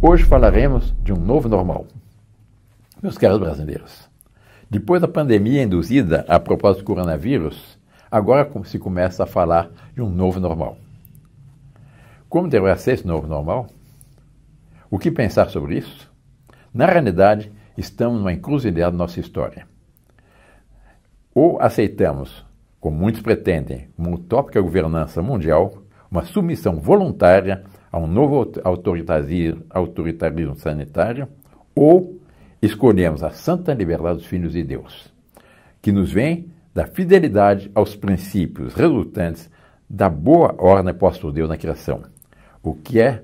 Hoje falaremos de um novo normal. Meus caros brasileiros, depois da pandemia induzida a propósito do coronavírus, agora se começa a falar de um novo normal. Como deverá ser esse novo normal? O que pensar sobre isso? Na realidade, estamos numa encruzilhada da nossa história. Ou aceitamos, como muitos pretendem, uma utópica governança mundial, uma submissão voluntária a um novo autoritarismo sanitário, ou escolhemos a santa liberdade dos filhos de Deus, que nos vem da fidelidade aos princípios resultantes da boa ordem posta por Deus na criação, o que é,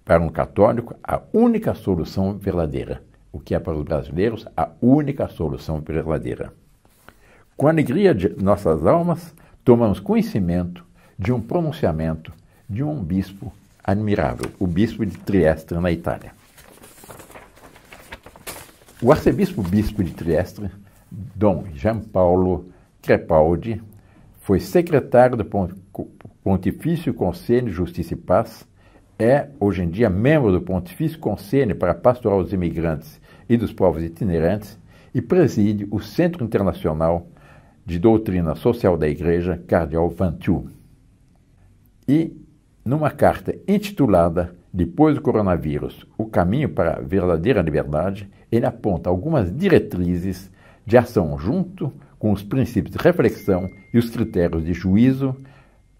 para um católico, a única solução verdadeira, o que é para os brasileiros a única solução verdadeira. Com a alegria de nossas almas, tomamos conhecimento de um pronunciamento de um bispo admirável, o bispo de Trieste, na Itália. O arcebispo-bispo de Trieste, Dom Giampaolo Crepaldi, foi secretário do Pontifício Conselho de Justiça e Paz, é, hoje em dia, membro do Pontifício Conselho para a Pastoral dos Imigrantes e dos Povos Itinerantes e preside o Centro Internacional de Doutrina Social da Igreja, Cardeal Vantiu. E, numa carta intitulada Depois do Coronavírus, o caminho para a verdadeira liberdade, ele aponta algumas diretrizes de ação junto com os princípios de reflexão e os critérios de juízo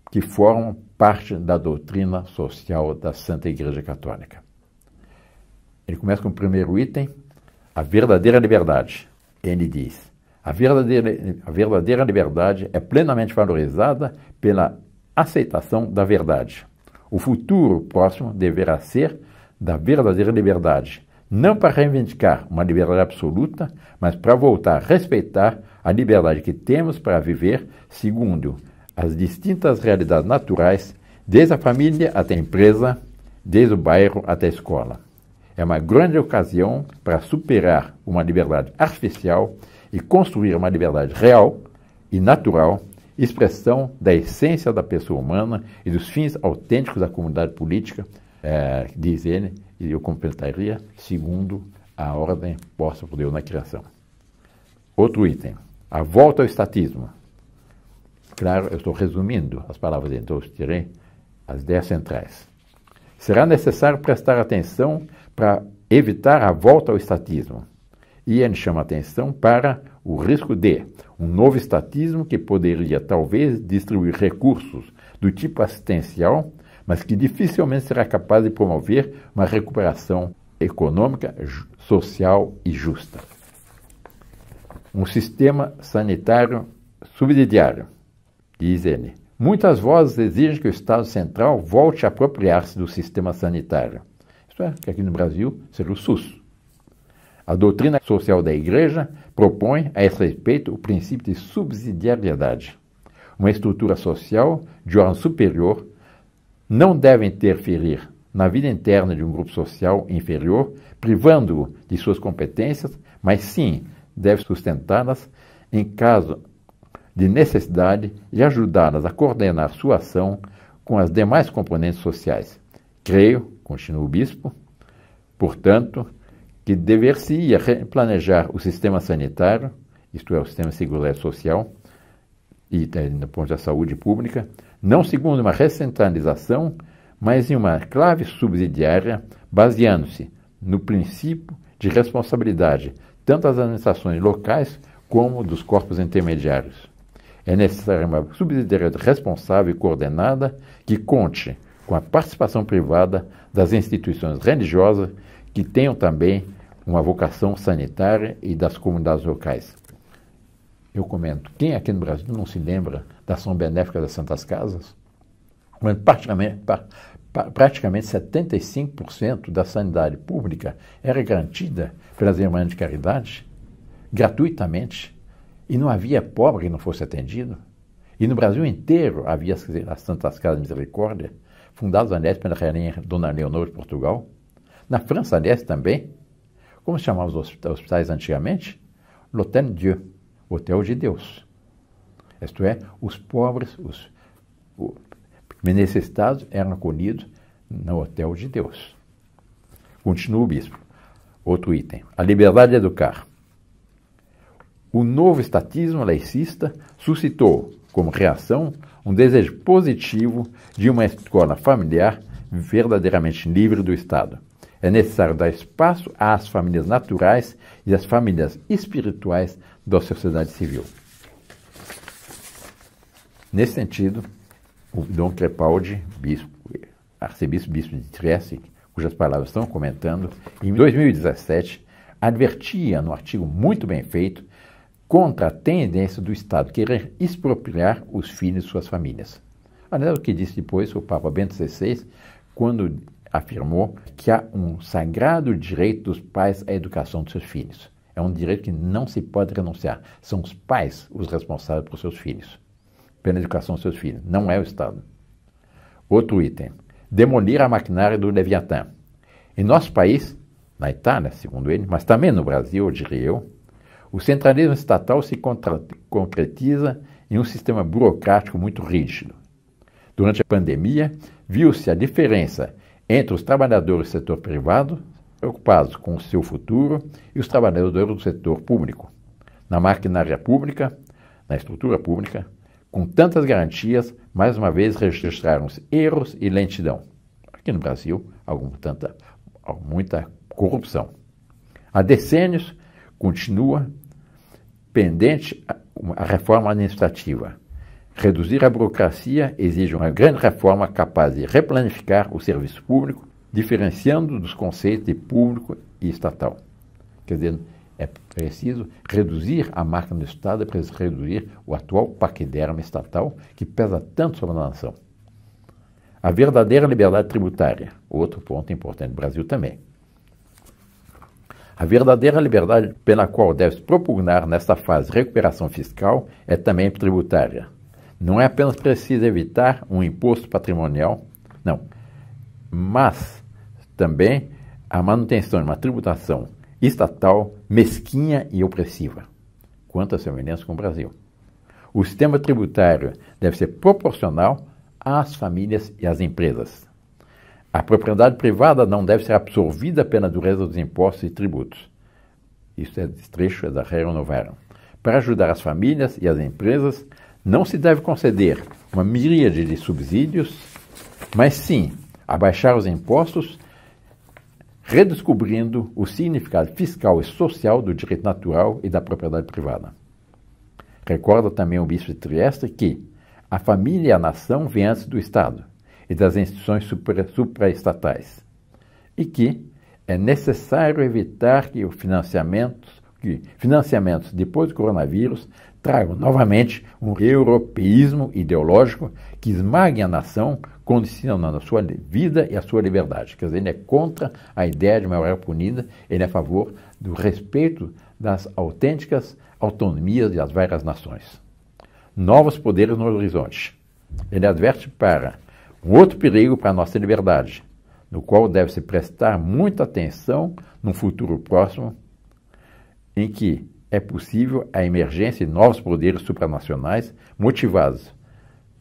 que formam parte da doutrina social da Santa Igreja Católica. Ele começa com o primeiro item, a verdadeira liberdade. Ele diz: a verdadeira liberdade é plenamente valorizada pela aceitação da verdade. O futuro próximo deverá ser da verdadeira liberdade, não para reivindicar uma liberdade absoluta, mas para voltar a respeitar a liberdade que temos para viver segundo as distintas realidades naturais, desde a família até a empresa, desde o bairro até a escola. É uma grande ocasião para superar uma liberdade artificial e construir uma liberdade real e natural, expressão da essência da pessoa humana e dos fins autênticos da comunidade política, diz ele, e eu completaria, segundo a ordem posta por Deus na criação. Outro item, a volta ao estatismo. Claro, eu estou resumindo as palavras dele, então eu tirei as 10 centrais. Será necessário prestar atenção para evitar a volta ao estatismo. E ele chama atenção para o risco de um novo estatismo que poderia talvez distribuir recursos do tipo assistencial, mas que dificilmente será capaz de promover uma recuperação econômica, social e justa. Um sistema sanitário subsidiário, diz ele. Muitas vozes exigem que o Estado Central volte a apropriar-se do sistema sanitário. Isso é, que aqui no Brasil seria o SUS. A doutrina social da Igreja propõe, a esse respeito, o princípio de subsidiariedade. Uma estrutura social de ordem superior não deve interferir na vida interna de um grupo social inferior, privando-o de suas competências, mas sim deve sustentá-las em caso de necessidade e ajudá-las a coordenar sua ação com as demais componentes sociais. Creio, continua o bispo, portanto, que dever-se-ia planejar o sistema sanitário, isto é, o sistema de segurança social, e no ponto da saúde pública, não segundo uma recentralização, mas em uma clave subsidiária, baseando-se no princípio de responsabilidade, tanto das administrações locais como dos corpos intermediários. É necessária uma subsidiariedade responsável e coordenada que conte com a participação privada das instituições religiosas que tenham também uma vocação sanitária e das comunidades locais. Eu comento, quem aqui no Brasil não se lembra da ação benéfica das Santas Casas? Quando praticamente 75% da sanidade pública era garantida pelas irmãs de caridade, gratuitamente, e não havia pobre que não fosse atendido. E no Brasil inteiro havia as Santas Casas de Misericórdia, fundadas, aliás, pela rainha Dona Leonor de Portugal. Na França, aliás, também. Como se chamavam os hospitais antigamente? L'Hôtel de Dieu, Hotel de Deus. Isto é, os pobres, os necessitados eram acolhidos no Hotel de Deus. Continua o bispo. Outro item. A liberdade de educar. O novo estatismo laicista suscitou, como reação, um desejo positivo de uma escola familiar verdadeiramente livre do Estado. É necessário dar espaço às famílias naturais e às famílias espirituais da sociedade civil. Nesse sentido, o Dom Crepaldi, arcebispo de Trieste, cujas palavras estão comentando, em 2017, advertia, no artigo muito bem feito, contra a tendência do Estado querer expropriar os filhos de suas famílias. Aliás, o que disse depois o Papa Bento XVI, quando afirmou que há um sagrado direito dos pais à educação dos seus filhos. É um direito que não se pode renunciar. São os pais os responsáveis por seus filhos, pela educação dos seus filhos, não é o Estado. Outro item. Demolir a maquinária do Leviatã. Em nosso país, na Itália, segundo ele, mas também no Brasil, eu diria eu, o centralismo estatal se concretiza em um sistema burocrático muito rígido. Durante a pandemia, viu-se a diferença entre os trabalhadores do setor privado, preocupados com o seu futuro, e os trabalhadores do setor público. Na maquinária pública, na estrutura pública, com tantas garantias, mais uma vez registraram-se erros e lentidão. Aqui no Brasil, muita corrupção. Há decênios continua pendente a reforma administrativa. Reduzir a burocracia exige uma grande reforma capaz de replanificar o serviço público, diferenciando dos conceitos de público e estatal. Quer dizer, é preciso reduzir a máquina do Estado, é preciso reduzir o atual paquiderme estatal que pesa tanto sobre a nação. A verdadeira liberdade tributária, outro ponto importante do Brasil também. A verdadeira liberdade pela qual deve-se propugnar nesta fase de recuperação fiscal é também tributária. Não é apenas preciso evitar um imposto patrimonial, não, mas também a manutenção de uma tributação estatal mesquinha e opressiva. Quanto à semelhança com o Brasil. O sistema tributário deve ser proporcional às famílias e às empresas. A propriedade privada não deve ser absorvida pela dureza dos impostos e tributos. Isso é trecho da Rerum Novarum. Para ajudar as famílias e as empresas, não se deve conceder uma miríade de subsídios, mas sim abaixar os impostos, redescobrindo o significado fiscal e social do direito natural e da propriedade privada. Recorda também o bispo de Trieste que a família e a nação vêm antes do Estado e das instituições supraestatais, e que é necessário evitar que financiamentos depois do coronavírus tragam novamente um europeísmo ideológico que esmague a nação, condicionando a sua vida e a sua liberdade. Quer dizer, ele é contra a ideia de uma Europa unida, ele é a favor do respeito das autênticas autonomias das várias nações. Novos poderes no horizonte. Ele adverte para um outro perigo para a nossa liberdade, no qual deve-se prestar muita atenção num futuro próximo, em que é possível a emergência de novos poderes supranacionais motivados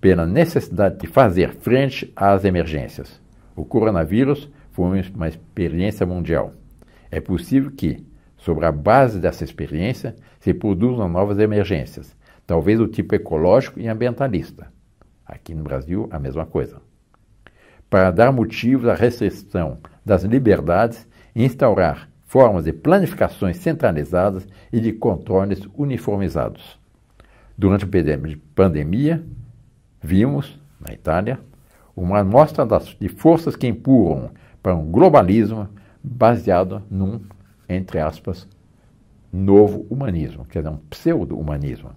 pela necessidade de fazer frente às emergências. O coronavírus foi uma experiência mundial. É possível que, sobre a base dessa experiência, se produzam novas emergências, talvez do tipo ecológico e ambientalista. Aqui no Brasil, a mesma coisa. Para dar motivos à restrição das liberdades e instaurar formas de planificações centralizadas e de controles uniformizados. Durante a pandemia, vimos, na Itália, uma amostra de forças que empurram para um globalismo baseado num, entre aspas, novo humanismo, quer dizer, um pseudo-humanismo.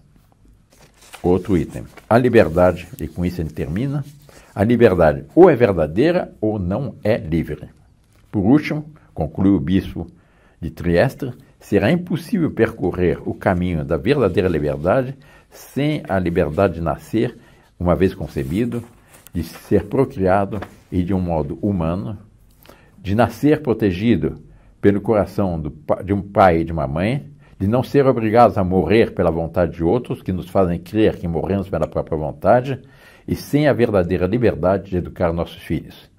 Outro item, a liberdade, e com isso ele termina, a liberdade ou é verdadeira ou não é livre. Por último, conclui o bispo de Trieste, será impossível percorrer o caminho da verdadeira liberdade sem a liberdade de nascer, uma vez concebido, de ser procriado e de um modo humano, de nascer protegido pelo coração de um pai e de uma mãe, de não ser obrigados a morrer pela vontade de outros, que nos fazem crer que morremos pela própria vontade, e sem a verdadeira liberdade de educar nossos filhos.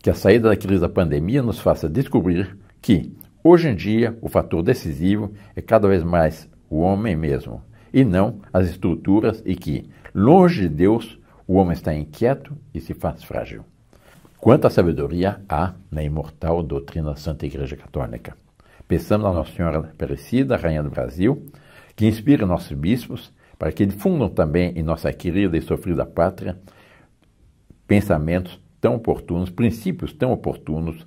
que a saída da crise da pandemia nos faça descobrir que, hoje em dia, o fator decisivo é cada vez mais o homem mesmo, e não as estruturas, e que, longe de Deus, o homem está inquieto e se faz frágil. Quanta sabedoria há na imortal doutrina da Santa Igreja Católica. Pensamos na Nossa Senhora Aparecida, Rainha do Brasil, que inspira nossos bispos para que difundam também em nossa querida e sofrida pátria pensamentos tão oportunos, princípios tão oportunos,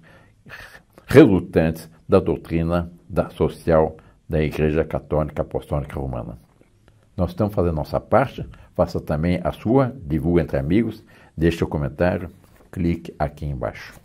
resultantes da doutrina social da Igreja Católica Apostólica Romana. Nós estamos fazendo nossa parte, faça também a sua, divulgue entre amigos, deixe seu comentário, clique aqui embaixo.